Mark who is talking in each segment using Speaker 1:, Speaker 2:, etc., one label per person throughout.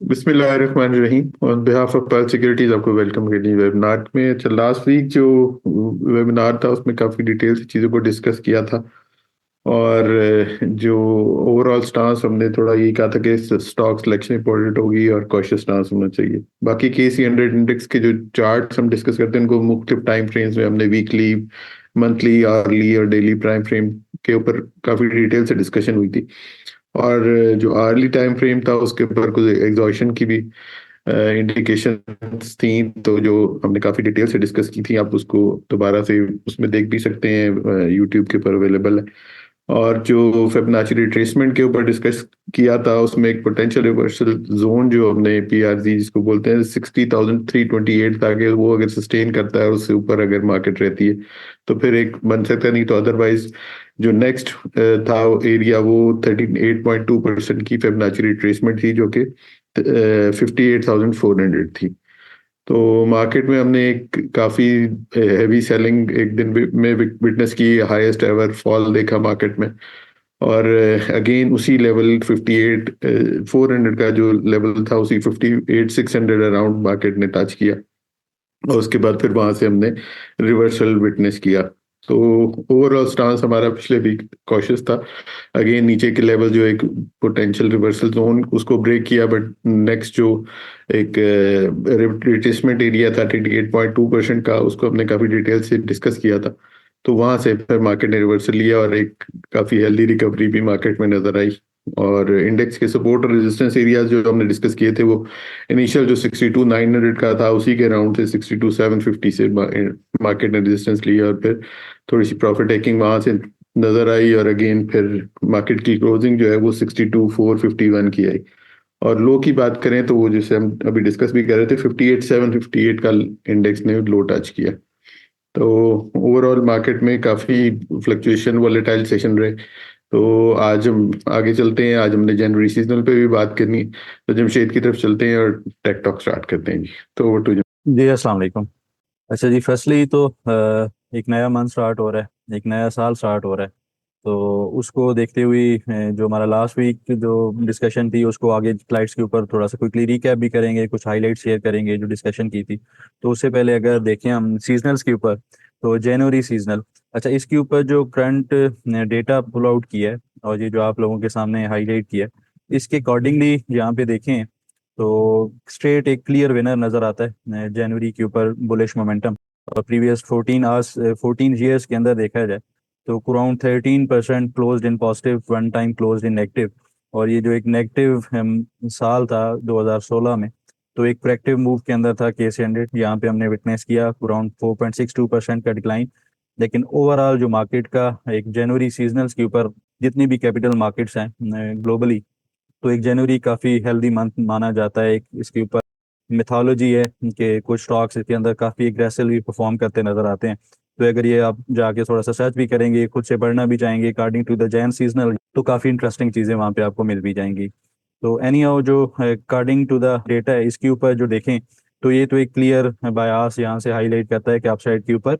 Speaker 1: बिस्मिल्लाहिर्रहमानिर्रहीम। On behalf of pearl securities आपको welcome के लिए वेबिनार में। अच्छा, लास्ट वीक जो वेबिनार था उसमें काफ़ी डिटेल से चीज़ों को डिस्कस किया था। और जो ओवरऑल स्टांस हमने थोड़ा ये कहा था कि स्टॉक सिलेक्शन इंपॉर्टेंट होगी और कॉशियस स्टांस होना चाहिए। बाकी KC 100 इंडेक्स के जो चार्ट्स हम डिस्कस करते हैं उनको मुख्तलिफ टाइम फ्रेम्स में हमने वीकली, मंथली, आवर्ली और डेली टाइम फ्रेम के ऊपर काफ़ी डिटेल से डिस्कशन हुई थी। और जो आर्ली टाइम फ्रेम था उसके ऊपर कुछ एग्जॉशन की भी इंडिकेशंस थी, तो जो हमने काफ़ी डिटेल से डिस्कस की थी, आप उसको दोबारा से उसमें देख भी सकते हैं, यूट्यूब के ऊपर अवेलेबल है। और जो फिबोनाची रिट्रेसमेंट के ऊपर डिस्कस किया था उसमें एक पोटेंशियल रिवर्सल जोन जो हमने PRZ जिसको बोलते हैं 60,328 था कि वो अगर सस्टेन करता है उससे ऊपर अगर मार्केट रहती है तो फिर एक बन सकता है, नहीं तो अदरवाइज जो नेक्स्ट था एरिया वो 38.2% की फिबोनाची रिट्रेसमेंट थी जो कि 58,400 थी। तो मार्केट में हमने एक काफी हैवी सेलिंग एक दिन में विटनेस की, हाईएस्ट एवर फॉल देखा मार्केट में। और अगेन उसी लेवल 58,400 का जो लेवल था उसी 58,600 अराउंड मार्केट ने टच किया। और उसके बाद फिर वहां से हमने रिवर्सल विटनेस किया। तो ओवरऑल स्टांस हमारा पिछले वीक कॉशियस था। अगेन नीचे के लेवल जो एक पोटेंशियल रिवर्सल जोन उसको ब्रेक किया, बट नेक्स्ट जो एक रिट्रेसमेंट एरिया था 38.2% का उसको हमने काफी डिटेल से डिस्कस किया था। तो वहां से फिर मार्केट ने रिवर्सल लिया और एक काफी हेल्दी रिकवरी भी मार्केट में नजर आई। और इंडेक्स के सपोर्ट और रेजिस्टेंस एरियाज जो हमने डिस्कस किए थे वो इनिशियल जो 62,900 का था उसी के अराउंड से 62,750 से मार्केट ने रेजिस्टेंस लिया और फिर थोड़ी सी प्रॉफिट टेकिंग वहां से नजर आई। और अगेन फिर मार्केट की क्लोजिंग जो है वो 62,451 की आई। और लो की बात करें तो वो जैसे हम अभी डिस्कस भी कर रहे थे 58,758 का इंडेक्स ने लो टच किया। तो ओवरऑल मार्केट में काफी फ्लक्चुएशन वॉलेटाइल सेशन रहे। तो आज हम आगे चलते हैं। आज हमने जनवरी सीजनल पे भी बात करनी है, तो जमशेद की तरफ चलते हैं और टेक टॉक स्टार्ट करते हैं जी। तो ओवर टू।
Speaker 2: जी अस्सलाम वालेकुम। अच्छा जी, फर्स्टली तो एक नया मंथ स्टार्ट हो रहा है, एक नया साल स्टार्ट हो रहा है। तो उसको देखते हुए जो हमारा लास्ट वीक जो डिस्कशन थी उसको आगे स्लाइड्स के ऊपर थोड़ा सा क्विकली रिकैप भी करेंगे, कुछ हाइलाइट शेयर करेंगे जो डिस्कशन की थी। तो उससे पहले अगर देखें हम सीजनल्स के ऊपर, तो जनवरी सीजनल। अच्छा, इसके ऊपर जो करंट डेटा पुल आउट किया है और ये जो आप लोगों के सामने हाईलाइट किया है, इसके अकॉर्डिंगली यहाँ पे देखें तो स्ट्रेट एक क्लियर विनर नजर आता है जनवरी के ऊपर, बुलिश मोमेंटम। और प्रीवियस 14 ईयर्स के अंदर देखा जाए तो around 13% closed in positive, one time closed in negative. और ये जो एक नेगेटिव साल था 2016 में, तो एक करेक्टिव मूव के अंदर था KC 100। यहाँ पे हमने विटनेस किया अराउंड 4.62% का डिक्लाइन। लेकिन ओवरऑल जो मार्केट का एक जनवरी सीजनल्स के ऊपर, जितनी भी कैपिटल मार्केट्स हैं ग्लोबली, तो एक जनवरी काफ़ी हेल्दी मंथ माना जाता है। एक इसके ऊपर मिथोलॉजी है कि कुछ स्टॉक्स इसके अंदर काफ़ी एग्रेसिवली परफॉर्म करते नजर आते हैं। तो अगर ये आप जाके थोड़ा सा सर्च भी करेंगे, खुद से पढ़ना भी चाहेंगे अकॉर्डिंग टू द जैन सीजनल, तो काफ़ी इंटरेस्टिंग चीज़ें वहाँ पे आपको मिल भी जाएंगी। तो एनी हाउ जो अकॉर्डिंग टू द डेटा है इसके ऊपर जो देखें, तो ये तो एक क्लियर बायास यहाँ से हाईलाइट करता है कि अपसाइड के ऊपर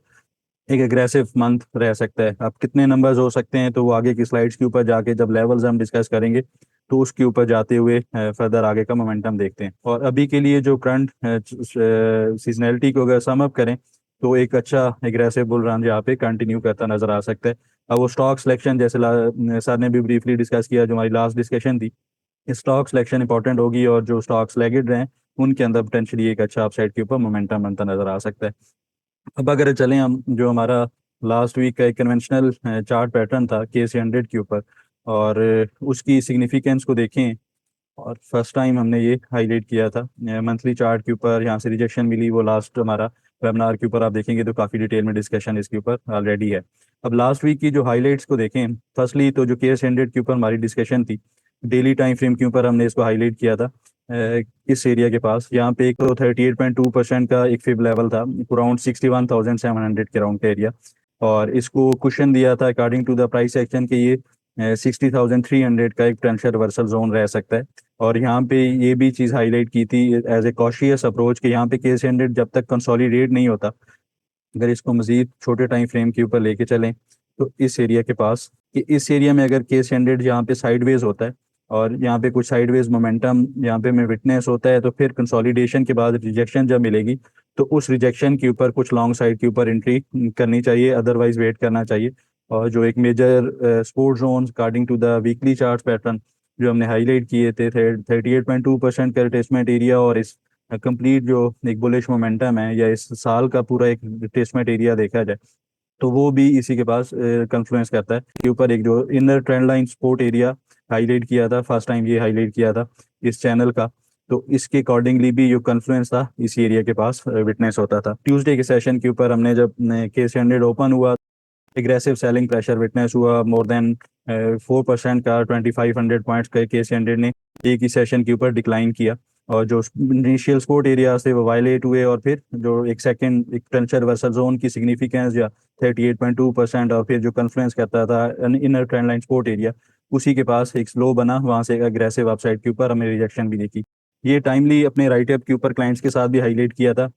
Speaker 2: एक एग्रेसिव मंथ रह सकता है। अब कितने नंबर्स हो सकते हैं तो वो आगे की स्लाइड्स के ऊपर जाके जब लेवल्स हम डिस्कस करेंगे तो उसके ऊपर जाते हुए फर्दर आगे का मोमेंटम देखते हैं। और अभी के लिए जो करंट सीजनैलिटी को अगर सम अप करें, तो एक अच्छा एग्रेसिव बुल रन यहाँ पे कंटिन्यू करता नजर आ सकता है। अब वो स्टॉक सिलेक्शन जैसे सर ने भी ब्रीफली डिस्कस किया, जो हमारी लास्ट डिस्कशन थी, स्टॉक सिलेक्शन इंपॉर्टेंट होगी और जो स्टॉक्स लेगिड रहे हैं उनके अंदर पोटेंशियली एक अच्छा अपसाइड के ऊपर मोमेंटम बनता नजर आ सकता है। अब अगर चलें हम, जो हमारा लास्ट वीक का एक कन्वेंशनल चार्ट पैटर्न था KC 100 के ऊपर, और उसकी सिग्निफिकेंस को देखें, और फर्स्ट टाइम हमने ये हाईलाइट किया था मंथली चार्ट के ऊपर। यहाँ से रिजेक्शन मिली, वो लास्ट हमारा वेबिनार के ऊपर आप देखेंगे तो काफ़ी डिटेल में डिस्कशन इसके ऊपर ऑलरेडी है। अब लास्ट वीक की जो हाईलाइट्स को देखें, फर्स्टली तो जो KS 100 के ऊपर हमारी डिस्कशन थी, डेली टाइम फ्रेम के ऊपर हमने इसको हाईलाइट किया था। इस एरिया के पास यहाँ पे एक तो 38.2% का एक फिब लेवल था, अराउंड 61,700 के राउंड का एरिया। और इसको क्वेश्चन दिया था according to the price action के ये 60,300 का एक पोटेंशियल रिवर्सल जोन रह सकता है। और यहाँ पे ये भी चीज़ हाईलाइट की थी एज ए कॉशियस अप्रोच कि यहाँ पे KC 100 जब तक कंसोलिडेट नहीं होता, अगर इसको मजीद छोटे टाइम फ्रेम के ऊपर लेके चलें, तो इस एरिया के पास, कि इस एरिया में अगर KC 100 यहाँ पे साइडवेज होता है और यहाँ पे कुछ साइडवेज मोमेंटम यहाँ पे में विटनेस होता है, तो फिर कंसोलिडेशन के बाद रिजेक्शन जब मिलेगी तो उस रिजेक्शन के ऊपर कुछ लॉन्ग साइड के ऊपर एंट्री करनी चाहिए, अदरवाइज वेट करना चाहिए। और जो एक major support zone according to the weekly chart pattern जो हमने हाईलाइट किए थे, 38.2% का रिट्रेसमेंट एरिया, और इस कंप्लीट जो एक बुलिश मोमेंटम है या इस साल का पूरा एक रिट्रेसमेंट एरिया देखा जाए तो वो भी इसी के पास कन्फ्लुएंस करता है के ऊपर। एक जो inner trend line support area highlight किया था, फर्स्ट टाइम ये हाईलाइट किया था इस चैनल का, तो इसके अकॉर्डिंगली भी जो कन्फ्लुएंस था इस एरिया के पास विटनेस होता था। ट्यूसडे के सेशन के ऊपर हमने जब K100 ओपन हुआ, एग्रेसिव सेलिंग प्रेशर विटनेस हुआ, मोर देन 4% का 2500 पॉइंट्स का K100 ने एक ही सेशन के ऊपर डिक्लाइन किया, और जो इनिशियल सपोर्ट एरियाज थे वो वायलेट हुए, और फिर जो एक सेकंड एक टेंशन रिवर्सल जोन की सिग्निफिकेंस या 38.2%, और फिर जो कन्फ्लुएंस करता था inner trend line support area, उसी के पास एक स्लो बना, वहां से एक अग्रेसिव अपसाइड के ऊपर हमें रिजेक्शन भी देखी। ये टाइमली अपने राइट अप के ऊपर क्लाइंट्स के साथ भी हाईलाइट किया था।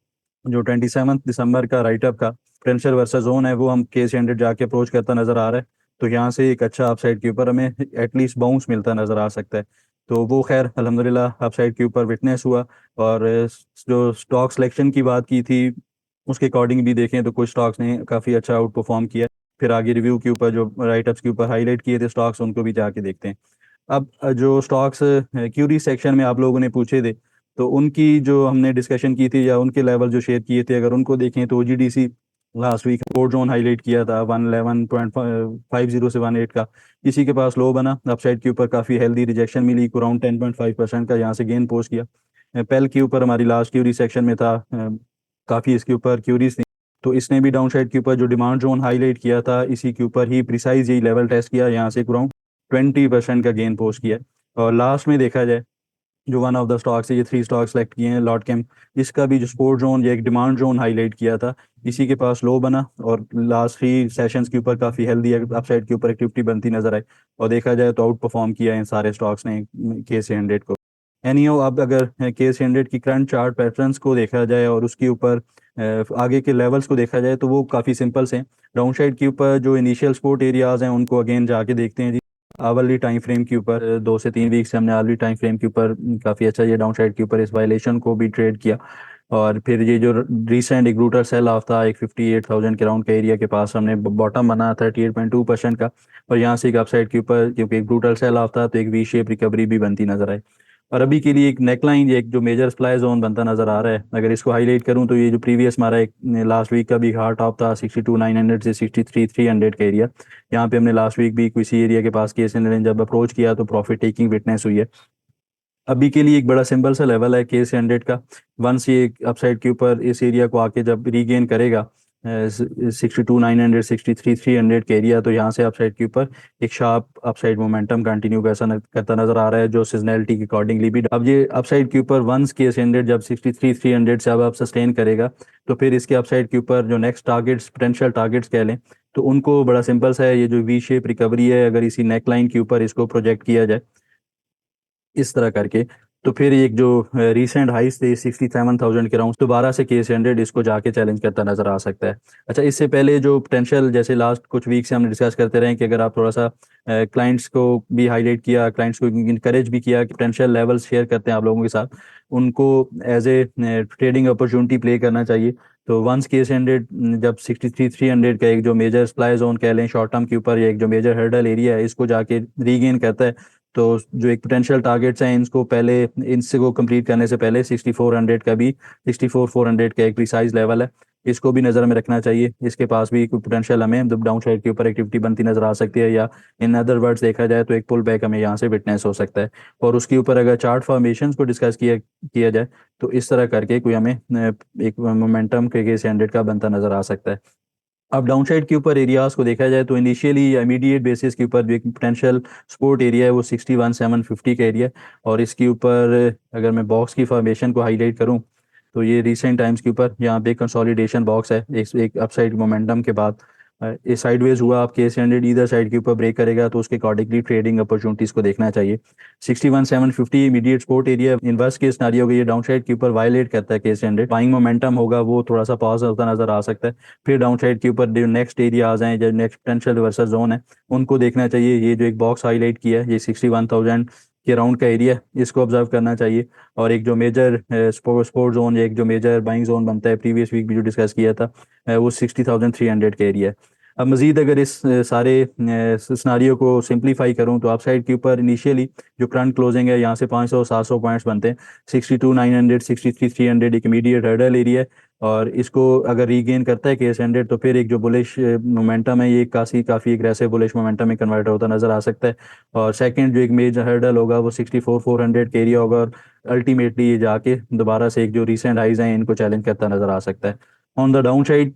Speaker 2: जो 27 दिसंबर का राइट अप का पोटेंशियल वर्सेस जोन है वो हम K100 जाके अप्रोच करता नजर आ रहा है, तो यहाँ से एक अच्छा अपसाइड के ऊपर हमें एटलीस्ट बाउंस मिलता नजर आ सकता है। तो वो खैर अल्हम्दुलिल्लाह अपसाइड के ऊपर विटनेस हुआ। और जो स्टॉक सिलेक्शन की बात की थी उसके अकॉर्डिंग भी देखें तो कुछ स्टॉक्स ने काफ़ी अच्छा आउट परफॉर्म किया। फिर आगे रिव्यू के ऊपर जो राइटअप्स के ऊपर हाईलाइट किए थे स्टॉक्स, उनको भी जाके देखते हैं। अब जो स्टॉक्स क्यूरी सेक्शन में आप लोगों ने पूछे थे, तो उनकी जो हमने डिस्कशन की थी या उनके लेवल जो शेयर किए थे, अगर उनको देखें तो OGDC last week support zone highlight किया था 111.50 से 18 का, इसी के पास लो बना, अपसाइड के ऊपर काफ़ी हेल्दी रिजेक्शन मिली, अराउंड 10.5% का यहाँ से गेन पोस्ट किया। पेल के ऊपर हमारी लास्ट क्यूरी सेक्शन में था, काफ़ी इसके ऊपर क्यूरीज थी, तो इसने भी डाउन साइड के ऊपर जो डिमांड जोन हाईलाइट किया था इसी के ऊपर ही प्रिसाइज यही लेवल टेस्ट किया, यहाँ से अराउंड 20% का गेन पोस्ट किया। और लास्ट में देखा जाए जो वन ऑफ द स्टॉक्स है, ये 3 स्टॉक सेलेक्ट किए हैं लॉट कैम, इसका भी जो सपोर्ट जोन या एक डिमांड जोन हाईलाइट किया था इसी के पास लो बना, और लास्ट 3 सेशंस के ऊपर काफ़ी हेल्दी अपसाइड के ऊपर एक्टिविटी बनती नजर आई, और देखा जाए तो आउट परफॉर्म किया इन सारे स्टॉक्स ने K100 को। एनीहो अब अगर K100 की करंट चार्ट पैटर्न्स को देखा जाए और उसके ऊपर आगे के लेवल्स को देखा जाए तो वो काफ़ी सिंपल से हैं। डाउन साइड के ऊपर जो इनिशियल सपोर्ट एरियाज हैं उनको अगेन जाके देखते हैं जी। आवरली टाइम फ्रेम के ऊपर 2 से 3 वीक से हमने आवरली टाइम फ्रेम के ऊपर काफ़ी अच्छा ये डाउन साइड के ऊपर इस वायलेशन को भी ट्रेड किया। और फिर ये जो रिसेंट एक ब्रूटल सेल ऑफ था एक 58,000 के राउंड के एरिया के पास, हमने बॉटम बना 38.2% का, और यहाँ से एक अपसाइड के ऊपर क्योंकि एक ब्रूटल सेल ऑफ था तो एक वी शेप रिकवरी भी बनती नजर आई। और अभी के लिए एक नेकलाइन एक जो मेजर सप्लाई जोन बनता नजर आ रहा है, अगर इसको हाईलाइट करूं तो ये जो प्रीवियस हमारा एक लास्ट वीक का भी हार्ड टॉप था 62,900 से 63,300 का एरिया, यहाँ पे हमने लास्ट वीक भी किसी एरिया के पास K100 जब अप्रोच किया तो प्रॉफिट टेकिंग विटनेस हुई है। अभी के लिए एक बड़ा सिंपल सा लेवल है K100 का, वंस ये अपसाइड के ऊपर इस एरिया को आके जब रीगेन करेगा 62,900 63,300 के एरिया, तो यहाँ से अपसाइड के ऊपर एक शार्प अपसाइड मोमेंटम कंटिन्यू करता नजर आ रहा है जो सीजनैलिटी के अकॉर्डिंगली भी। अब ये अपसाइड के ऊपर वंस K100 जब 63,300 से अब आप सस्टेन करेगा तो फिर इसके अपसाइड के ऊपर जो नेक्स्ट टारगेट्स पोटेंशियल टारगेट्स कह लें तो उनको बड़ा सिंपल सा है, ये जो वी शेप रिकवरी है अगर इसी नेक लाइन के ऊपर इसको प्रोजेक्ट किया जाए इस तरह करके, तो फिर एक जो रीसेंट हाइस थे 67,000 के राउंड दोबारा से K100 इसको जाके चैलेंज करता नजर आ सकता है। अच्छा, इससे पहले जो पोटेंशियल जैसे लास्ट कुछ वीक से हम डिस्कस करते रहे कि अगर आप थोड़ा सा क्लाइंट्स को भी हाईलाइट किया, क्लाइंट्स को इनकरेज भी किया कि पोटेंशियल लेवल्स शेयर करते हैं आप लोगों के साथ, उनको as a trading opportunity play करना चाहिए। तो वंस K100 जब 63,300 का एक जो मेजर सप्लाई जोन कह लें शॉर्ट टर्म के ऊपर, या एक जो मेजर हर्डल एरिया है इसको जाके रीगेन करता है, तो जो एक पोटेंशियल टारगेट्स हैं इनको पहले इनसे को कंप्लीट करने से पहले 6400 का भी 64,400 का एक प्रिसाइज लेवल है, इसको भी नज़र में रखना चाहिए। इसके पास भी कोई पोटेंशियल हमें डाउन साइड के ऊपर एक्टिविटी बनती नजर आ सकती है, या इन अदर वर्ड्स देखा जाए तो एक पुल बैक हमें यहाँ से विटनेस हो सकता है। और उसके ऊपर अगर चार्ट फॉर्मेशन को डिस्कस किया जाए तो इस तरह करके कोई हमें एक मोमेंटम के K100 का बनता नजर आ सकता है। अब डाउन साइड के ऊपर एरियाज को देखा जाए तो इनिशियली इमीडिएट बेसिस के ऊपर जो एक पोटेंशियल सपोर्ट एरिया है वो 61,750 का एरिया है, और इसके ऊपर अगर मैं बॉक्स की फॉर्मेशन को हाईलाइट करूं तो ये रिसेंट टाइम्स के ऊपर यहाँ पे कंसोलिडेशन बॉक्स है एक अपसाइड मोमेंटम के बाद इस साइडवेज हुआ, आप K100 इधर साइड के ऊपर ब्रेक करेगा तो उसके अकॉर्डिंगली ट्रेडिंग अपॉर्चुनिटीज को देखना चाहिए। 61,750 immediate support area, inverse case scenario ये डाउन साइड के ऊपर वायलेट करता है K100, बाइंग मोमेंटम होगा वो थोड़ा सा पॉज होता नजर आ सकता है। फिर डाउन साइड के ऊपर जो नेक्स्ट एरिया आ जाए, जो नेक्स्ट पोटेंशियल रिवर्सल जोन है उनको देखना चाहिए। ये जो एक बॉक्स हाईलाइट किया है ये 61,000 के राउंड का एरिया है, इसको ऑब्जर्व करना चाहिए। और एक जो मेजर स्पोर्ट जोन, एक जो मेजर बाइंग जोन बनता है, प्रीवियस वीक भी जो डिस्कस किया था, वो 60,300 का एरिया है। अब मजीद अगर इस सारे सिनारियो को सिंप्लीफाई करूं तो अपसाइड के ऊपर इनिशियली जो करंट क्लोजिंग है, यहाँ से 500-700 पॉइंट्स बनते हैं। 62,900, 63,300 एक इमीडिएट हर्डल एरिया है। और इसको अगर रीगेन करता है केस 100 तो फिर एक जो बुलिश मोमेंटम है, ये काफ़ी एग्रेसिव बुलिश मोमेंटम में कन्वर्ट होता नजर आ सकता है। और सेकंड जो एक मेजर हर्डल होगा वो 64,400 का एरिया होगा, और अल्टीमेटली ये जाके दोबारा से एक जो रिसेंट हाइज हैं इनको चैलेंज करता नजर आ सकता है। ऑन द डाउन साइड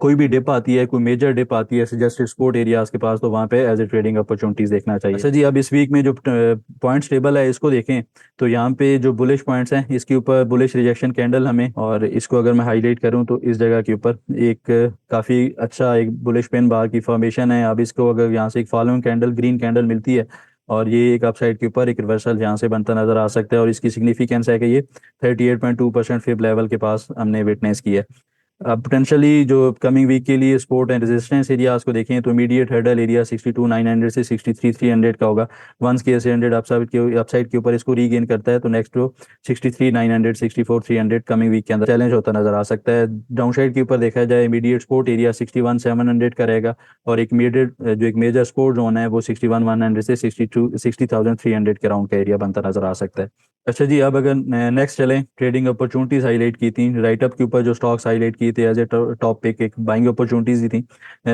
Speaker 2: कोई भी डिप आती है, कोई मेजर डिप आती है सजेस्टेड सपोर्ट एरियाज के पास, तो वहाँ पे एज ए ट्रेडिंग अपॉर्चुनिटीज देखना चाहिए। अच्छा जी, अब इस वीक में जो पॉइंट्स टेबल है इसको देखें तो यहाँ पे जो बुलिश पॉइंट्स हैं इसके ऊपर बुलिश रिजेक्शन कैंडल हमें, और इसको अगर मैं हाईलाइट करूँ तो इस जगह के ऊपर एक काफ़ी अच्छा एक बुलिश पेन बार की फॉर्मेशन है। अब इसको अगर यहाँ से एक फॉलोइंग कैंडल, ग्रीन कैंडल मिलती है और ये एक अपसाइड के ऊपर एक रिवर्सल यहाँ से बनता नजर आ सकता है, और इसकी सिग्निफिकेंस है कि ये 38.2% फिब लेवल के पास हमने विटनेस की है। अब पोटेंशियली जो कमिंग वीक के लिए सपोर्ट एंड रेजिस्टेंस एरियाज को देखें तो इमीडिएट हर्डल एरिया 62,900 से 63,300 का होगा। वंस के 100 अपसाइड के ऊपर इसको रीगेन करता है तो नेक्स्ट जो 63,900, 64,300 कमिंग वीक के अंदर चैलेंज होता नजर आ सकता है। डाउन साइड के ऊपर देखा जाए इमीडिएट सपोर्ट एरिया 61,700 का रहेगा, और एक इमीडिएट जो एक मेजर सपोर्ट जोन है वो 61,100 से 60,300 के राउंड का एरिया बनता नजर आ सकता है। अच्छा जी, अब अगर नेक्स्ट चलें, ट्रेडिंग अपॉर्चुनिटीज हाईलाइट की थी राइट अप के ऊपर, जो स्टॉक्स हाईलाइट किए थे एज ए टॉप पिक, एक बाइंग अपॉर्चुनिटीज ही थी।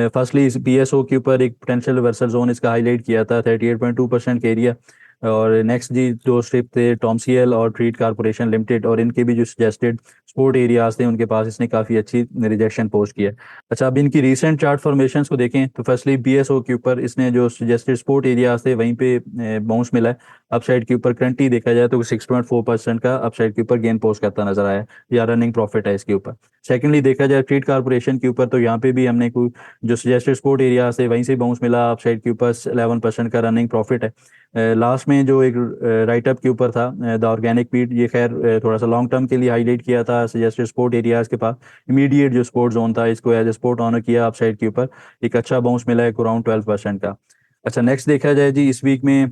Speaker 2: फर्स्टली इस पीएसओ के ऊपर एक पोटेंशियल रिवर्सल जोन इसका हाईलाइट किया था 38.2% के एरिया। और नेक्स्ट जी दो स्ट्रिप थे टॉमसीएल और ट्रीट कारपोरेशन लिमिटेड, और इनके भी जो सजेस्टेड सपोर्ट एरियाज थे उनके पास इसने काफ़ी अच्छी रिजेक्शन पोस्ट किया। अच्छा, अब इनकी रीसेंट चार्ट फॉर्मेशंस को देखें तो फर्स्टली बीएसओ के ऊपर इसने जो सजेस्टेड सपोर्ट एरियाज थे वहीं पे बाउंस मिला है। अपसाइड के ऊपर करंटली देखा जाए तो 6.4% का अपसाइड के ऊपर गेन पोस्ट करता नजर आया, या रनिंग प्रॉफिट है इसके ऊपर। सेकेंडली देखा जाए ट्रीट कारपोरेशन के ऊपर तो यहाँ पे भी हमने कोई जो सजेस्टेड सपोर्ट एरिया से वहीं से बाउंस मिला, अपसाइड के ऊपर 11% का रनिंग प्रॉफिट है। लास्ट में जो एक राइटअप के ऊपर था द ऑर्गेनिक पीट, ये खैर थोड़ा सा लॉन्ग टर्म के लिए हाईलाइट किया था सजेस्टेड सपोर्ट एरियाज के पास। इमीडिएट जो सपोर्ट जोन था इसको एज ए सपोर्ट ऑनर किया, अपसाइड के ऊपर एक अच्छा बाउंस मिला है अराउंड 12% का। अच्छा, नेक्स्ट देखा जाए जी इस वीक में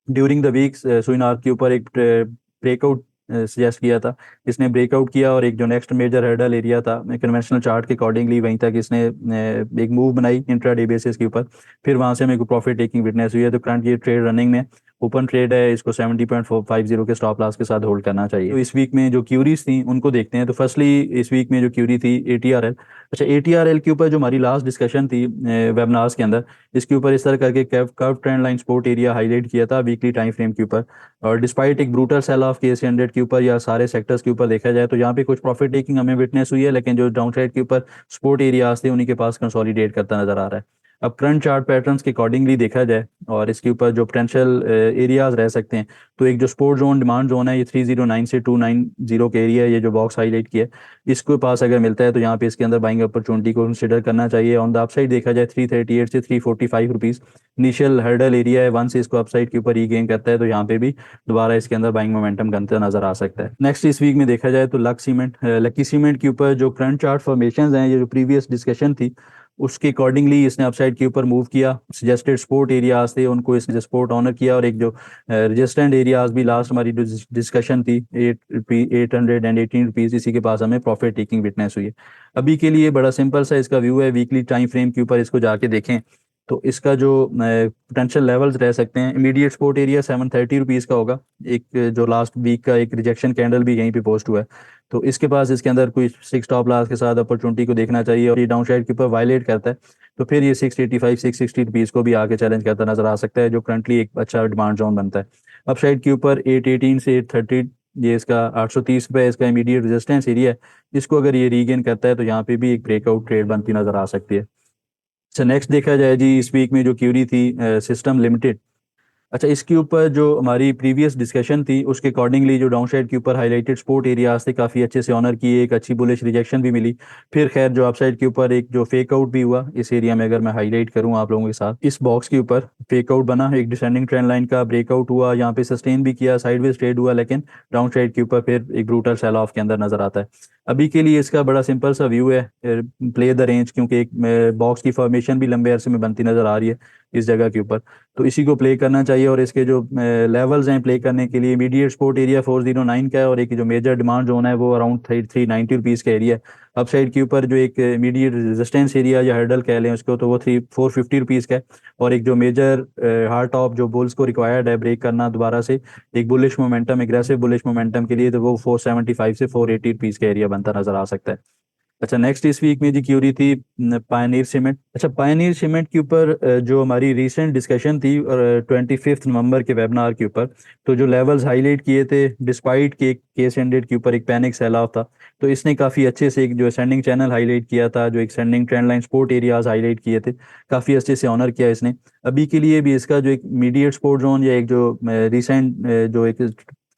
Speaker 2: ड्यूरिंग द वीक सुइनार के ऊपर एक ब्रेकआउट सजेस्ट किया था, इसने ब्रेकआउट किया, और एक जो नेक्स्ट मेजर हर्डल एरिया था कन्वेंशनल चार्ट के अकॉर्डिंगली वहीं तक इसने एक मूव बनाई इंट्राडे बेसिस के ऊपर। फिर वहां से मेरे को प्रॉफिट टेकिंग विटनेस हुई है, तो करंट ये ट्रेड रनिंग में ओपन ट्रेड है, इसको 70.50 के स्टॉप लॉस के साथ होल्ड करना चाहिए। तो इस वीक में जो क्यूरीज थी उनको देखते हैं। तो फर्स्टली इस वीक में जो क्यूरी थी एटीआरएल। अच्छा, एटीआरएल के ऊपर जो हमारी लास्ट डिस्कशन थी वेबनार्स के अंदर, इसके ऊपर इस तरह करके curve trend line support area highlight किया था वीकली टाइम फ्रेम के ऊपर। और डिस्पाइट एक ब्रूटल सेल ऑफ के 100 के ऊपर या सारे सेक्टर्स के ऊपर देखा जाए तो यहाँ पे कुछ प्रॉफिट टेकिंग हमें विटनेस हुई है, लेकिन जो डाउन साइड के ऊपर सपोर्ट एरियाज थे उन्हीं के पास कंसोलिडेट करता नजर आ रहा है। अब करंट चार्ट पैटर्न्स के अकॉर्डिंगली देखा जाए और इसके ऊपर जो पोटेंशियल एरियाज रह सकते हैं, तो एक जो सपोर्ट जोन डिमांड जोन है ये 309 से 290 के एरिया है, ये जो बॉक्स हाईलाइट किया है इसके पास अगर मिलता है तो यहाँ पे इसके अंदर बाइंग अपॉर्चुनिटी को कंसिडर करना चाहिए। ऑन द अपसाइड देखा जाए 338 से 345 रुपीज इनिशियल हर्डल एरिया है। वन से इसको अपसाइड के ऊपर रीगेन करता है तो यहाँ पे भी दोबारा इसके अंदर बाइंग मोमेंटम बनता नजर आ सकता है। नेक्स्ट इस वीक में देखा जाए तो लकी सीमेंट के ऊपर जो करंट चार्ट फॉर्मेशन हैं, ये जो प्रीवियस डिस्कशन थी उसके अकॉर्डिंगली इसने अपसाइड के ऊपर मूव किया। सजेस्टेड सपोर्ट एरियाज थे उनको इसने सपोर्ट ऑनर किया, और एक जो रेजिस्टेंट एरियाज भी लास्ट हमारी जो डिस्कशन थी 818 रुपीज, इसी के पास हमें प्रॉफिट टेकिंग विटनेस हुई है। अभी के लिए बड़ा सिंपल सा इसका व्यू है, वीकली टाइम फ्रेम के ऊपर इसको जाके देखें तो इसका जो पोटेंशियल लेवल्स रह सकते हैं, इमीडिएट सपोर्ट एरिया 730 रुपीज का होगा। एक जो लास्ट वीक का एक रिजेक्शन कैंडल भी यहीं पे पोस्ट हुआ है, तो इसके पास इसके अंदर कोई 6 स्टॉप लॉस के साथ अपॉर्चुनिटी को देखना चाहिए, और ये डाउन साइड के ऊपर वायलेट करता है तो फिर ये 685 660 रुपीज को भी आके चैलेंज करता नजर आ सकता है, जो करंटली एक अच्छा डिमांड जोन बनता है। अप साइड के ऊपर 818 से 830, ये इसका 830 रुपये इसका इमीडिएट रेजिस्टेंस एरिया है। इसको अगर ये रीगेन करता है तो यहाँ पे भी एक ब्रेकआउट ट्रेड बनती नजर आ सकती है। अच्छा, नेक्स्ट देखा जाए जी इस वीक में जो क्यूरी थी सिस्टम लिमिटेड। अच्छा, इसके ऊपर जो हमारी प्रीवियस डिस्कशन थी उसके अकॉर्डिंगली जो डाउन साइड के ऊपर हाईलाइटेड सपोर्ट एरियाज थे काफ़ी अच्छे से ऑनर किए, एक अच्छी बुलिश रिजेक्शन भी मिली। फिर खैर जो अपसाइड के ऊपर एक जो फेक आउट भी हुआ इस एरिया में, अगर मैं हाईलाइट करूं आप लोगों के साथ, इस बॉक्स के ऊपर फेक आउट बना, एक डिसेंडिंग ट्रेंड लाइन का ब्रेकआउट हुआ, यहाँ पे सस्टेन भी किया, साइडवेज ट्रेड हुआ, लेकिन डाउन साइड के ऊपर फिर एक ब्रूटल सेल ऑफ के अंदर नजर आता है। अभी के लिए इसका बड़ा सिंपल सा व्यू है, प्ले द रेंज, क्योंकि एक बॉक्स की फॉर्मेशन भी लंबे अरसे में बनती नजर आ रही है। इस जगह के ऊपर, तो इसी को प्ले करना चाहिए। और इसके जो लेवल्स हैं प्ले करने के लिए, इमीडिएट सपोर्ट एरिया 409 का है, और एक जो मेजर डिमांड जोन है वो अराउंड 390 रुपीज़ का एरिया है। अपसाइड के ऊपर जो एक इमीडिएट रेजिस्टेंस एरिया या हर्डल कह लें उसको, तो वो 450 रुपीज़ का है। और एक जो मेजर हार्ड टॉप जो बुल्स को रिक्वायर्ड है ब्रेक करना दोबारा से एक bullish momentum, aggressive bullish momentum के लिए, तो वो 475 से 480 रुपीज़ का एरिया बनता नजर आ सकता है। अच्छा, नेक्स्ट इस वीक में जी क्यूरी थी पायनीर सीमेंट। अच्छा, पायनीर सीमेंट के ऊपर जो हमारी रीसेंट डिस्कशन थी 25 नवंबर के वेबिनार के ऊपर, तो जो लेवल्स हाईलाइट किए थे डिस्पाइट के केस एंडेड के ऊपर एक पैनिक सेल ऑफ था, तो इसने काफ़ी अच्छे से एक जो असेंडिंग चैनल हाईलाइट किया था, जो एक ascending trend line support areas highlight किए थे, काफ़ी अच्छे से ऑनर किया इसने। अभी के लिए भी इसका जो एक मीडिएट सपोर्ट जोन या एक जो रिसेंट जो एक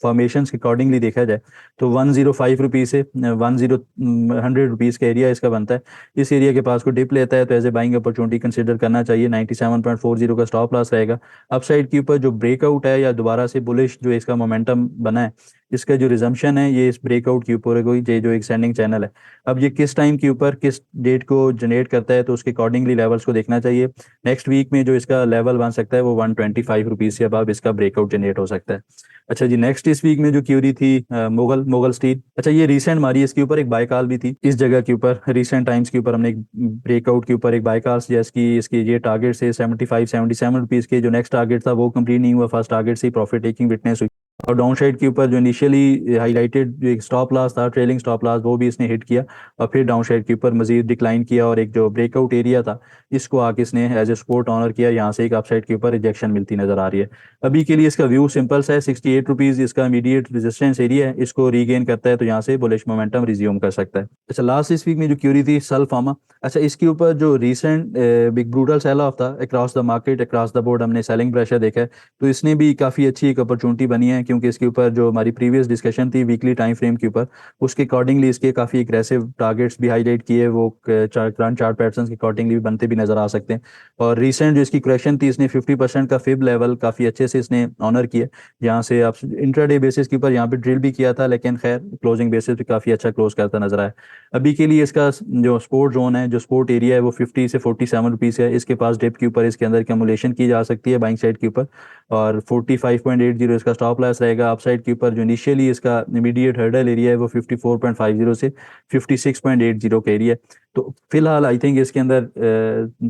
Speaker 2: फॉर्मेशन के अकॉर्डिंगली देखा जाए, तो 105 रुपीज़ से 100 रुपीज़ का एरिया इसका बनता है। इस एरिया के पास को डिप लेता है तो as a buying opportunity consider करना चाहिए। 97.40 का स्टॉप लॉस रहेगा। अपसाइड के ऊपर जो ब्रेकआउट है या दोबारा से बुलिश जो इसका मोमेंटम बना है, इसका जो रिजम्पशन है ये इस ब्रेकआउट के ऊपर है, कोई ये जो एक सेंडिंग चैनल है। अब ये किस टाइम के ऊपर किस डेट को जनरेट करता है, तो उसके अकॉर्डिंगली लेवल्स को देखना चाहिए। नेक्स्ट वीक में जो इसका लेवल बन सकता है वो 125 रुपीज़ से अब इसका ब्रेकआउट जनरेट हो सकता है। अच्छा जी, नेक्स्ट इस वीक में जो क्यूरी थी मोगल स्टील। अच्छा, ये रिसेंट हमारी इसके ऊपर एक बाय कॉल भी थी इस जगह के ऊपर, रिसेंट टाइम्स के ऊपर हमने एक ब्रेकआउट के ऊपर एक बाय कॉल जैसे इसकी ये टारगेट से 75-77 रुपीज़ के जो नेक्स्ट टारगेट था वो कंप्लीट नहीं हुआ, फर्स्ट टारगेट से प्रॉफिट टेकिंग विटनेस हुई। और डाउन साइड के ऊपर जो इनिशियली हाईलाइटेड जो एक स्टॉप लॉस था, ट्रेलिंग स्टॉप लॉस, वो भी इसने हिट किया और फिर डाउन साइड के ऊपर मजीद डिक्लाइन किया, और एक जो ब्रेकआउट एरिया था इसको आके इसने एज ए सपोर्ट ऑनर किया। यहाँ से एक अपसाइड के ऊपर रिजेक्शन मिलती नजर आ रही है। अभी के लिए इसका व्यू सिंपल सा है, 68 रुपीज़ इसका इमीडिएट रेजिस्टेंस एरिया है, इसको रीगेन करता है तो यहाँ से बुलिश मोमेंटम रिज्यूम कर सकता है। अच्छा, लास्ट इस वीक में जो क्यूरी थी सल फार्मा। अच्छा, इसके ऊपर जो recent big brutal sell off था across the market, across the board हमने सेलिंग प्रेशर देखा है, तो इसने भी काफ़ी अच्छी एक अपॉर्चुनिटी बनी है, क्योंकि इसके ऊपर जो हमारी प्रीवियस डिस्कशन थी वीकली टाइम फ्रेम के ऊपर, उसके अकॉर्डिंगली इसके काफ़ी एग्रेसिव टारगेट्स भी हाईलाइट किए, वो करंट चार्ट पैटर्न्स के अकॉर्डिंगली भी बनते भी नजर आ सकते हैं। और रिसेंट जो इसकी करेक्शन थी, इसने 50% का फिब लेवल काफ़ी अच्छे से इसने ऑनर किया, जहाँ से आप इंट्राडे बेसिस के ऊपर यहाँ पे ड्रिल भी किया था, लेकिन खैर क्लोजिंग बेसिस पे काफ़ी अच्छा क्लोज करता नजर आया। अभी के लिए इसका जो स्पोर्ट जोन है, जो स्पोर्ट एरिया है, वो 50 से 47 रुपीज़ है। इसके पास डिप के ऊपर इसके अंदर कैमुलेशन की जा सकती है बाइंग साइड के ऊपर, और 45.80 इसका स्टॉप लॉस रहेगा। अपसाइड के ऊपर जो इनिशियली इसका इमीडिएट हर्डल एरिया है वो 54.50 से 56.80 का एरिया है। तो फिलहाल आई थिंक इसके अंदर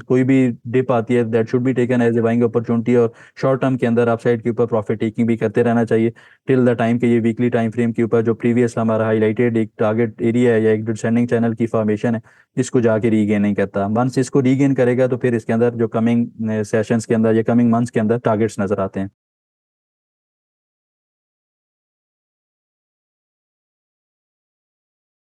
Speaker 2: कोई भी डिप आती है that should be taken as a buying opportunity, और शॉर्ट टर्म के अंदर अपसाइड के ऊपर प्रॉफिट टेकिंग भी करते रहना चाहिए टिल द टाइम के ये वीकली टाइम फ्रेम के ऊपर जो प्रीवियस हमारा हाईलाइटेड एक टारगेट एरिया है या एक डिसेंडिंग चैनल की फॉर्मेशन है, इसको जाके रीगेन नहीं करता। वंस इसको रीगेन करेगा तो फिर इसके अंदर जो कमिंग सेशंस के अंदर या कमिंग मंथ्स के अंदर टारगेट्स नजर आते हैं।